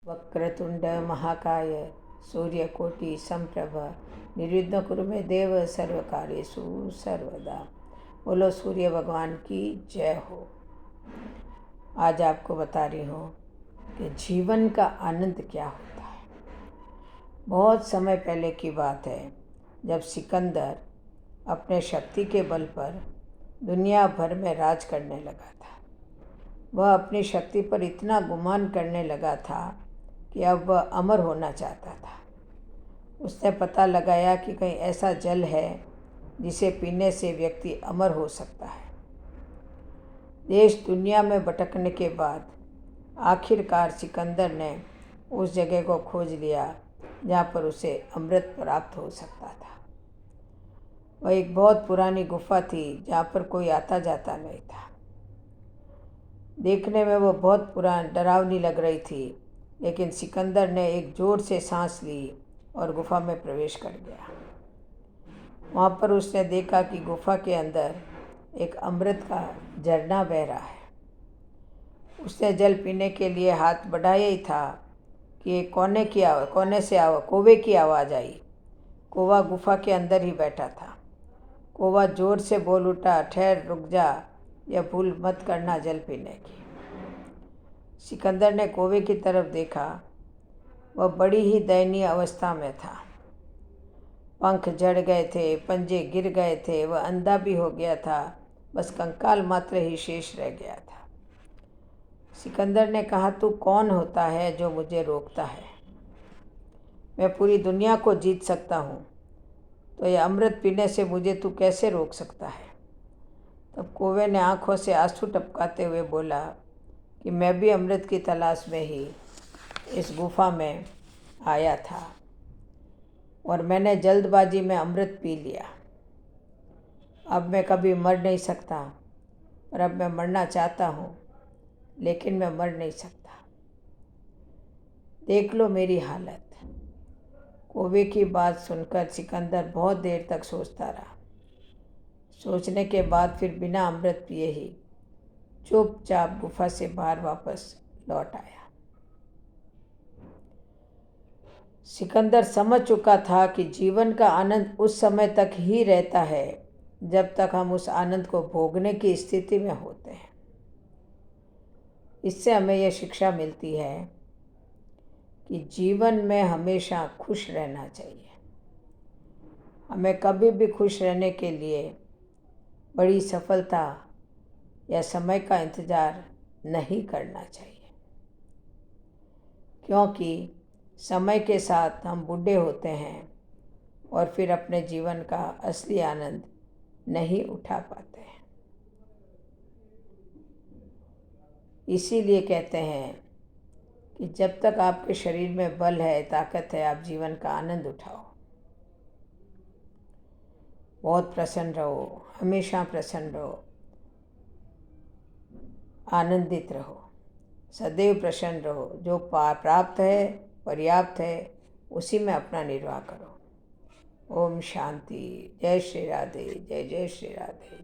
वक्रतुंड महाकाय सूर्यकोटि समप्रभ निर्विघ्नं कुरु मे देव सर्वकार्येषु सर्वदा। बोलो सूर्य भगवान की जय हो। आज आपको बता रही हूँ कि जीवन का आनंद क्या होता है। बहुत समय पहले की बात है, जब सिकंदर अपने शक्ति के बल पर दुनिया भर में राज करने लगा था। वह अपनी शक्ति पर इतना गुमान करने लगा था कि अब वह अमर होना चाहता था। उसने पता लगाया कि कहीं ऐसा जल है जिसे पीने से व्यक्ति अमर हो सकता है। देश दुनिया में भटकने के बाद आखिरकार सिकंदर ने उस जगह को खोज लिया जहाँ पर उसे अमृत प्राप्त हो सकता था। वह एक बहुत पुरानी गुफा थी जहाँ पर कोई आता जाता नहीं था। देखने में वो बहुत पुरानी डरावनी लग रही थी, लेकिन सिकंदर ने एक जोर से सांस ली और गुफा में प्रवेश कर गया। वहाँ पर उसने देखा कि गुफा के अंदर एक अमृत का झरना बह रहा है। उसने जल पीने के लिए हाथ बढ़ाया ही था कि कोने से कौवे की आवाज़ आई। कौवा गुफा के अंदर ही बैठा था। कौवा जोर से बोल उठा, ठहर, रुक जा, यह भूल मत करना जल पीने की। सिकंदर ने कौवे की तरफ देखा। वह बड़ी ही दयनीय अवस्था में था। पंख झड़ गए थे, पंजे गिर गए थे, वह अंधा भी हो गया था, बस कंकाल मात्र ही शेष रह गया था। सिकंदर ने कहा, तू कौन होता है जो मुझे रोकता है? मैं पूरी दुनिया को जीत सकता हूँ, तो यह अमृत पीने से मुझे तू कैसे रोक सकता है? तब कौवे ने आंखों से आंसू टपकाते हुए बोला कि मैं भी अमृत की तलाश में ही इस गुफा में आया था और मैंने जल्दबाजी में अमृत पी लिया। अब मैं कभी मर नहीं सकता, और अब मैं मरना चाहता हूँ, लेकिन मैं मर नहीं सकता। देख लो मेरी हालत। कौवे की बात सुनकर सिकंदर बहुत देर तक सोचता रहा। सोचने के बाद फिर बिना अमृत पिए ही चुपचाप गुफा से बाहर वापस लौट आया। सिकंदर समझ चुका था कि जीवन का आनंद उस समय तक ही रहता है जब तक हम उस आनंद को भोगने की स्थिति में होते हैं। इससे हमें यह शिक्षा मिलती है कि जीवन में हमेशा खुश रहना चाहिए। हमें कभी भी खुश रहने के लिए बड़ी सफलता या समय का इंतज़ार नहीं करना चाहिए, क्योंकि समय के साथ हम बूढ़े होते हैं और फिर अपने जीवन का असली आनंद नहीं उठा पाते हैं। इसीलिए कहते हैं कि जब तक आपके शरीर में बल है, ताकत है, आप जीवन का आनंद उठाओ। बहुत प्रसन्न रहो, हमेशा प्रसन्न रहो, आनंदित रहो, सदैव प्रसन्न रहो। जो प्राप्त है, पर्याप्त है, उसी में अपना निर्वाह करो। ओम शांति। जय श्री राधे, जय जय श्री राधे।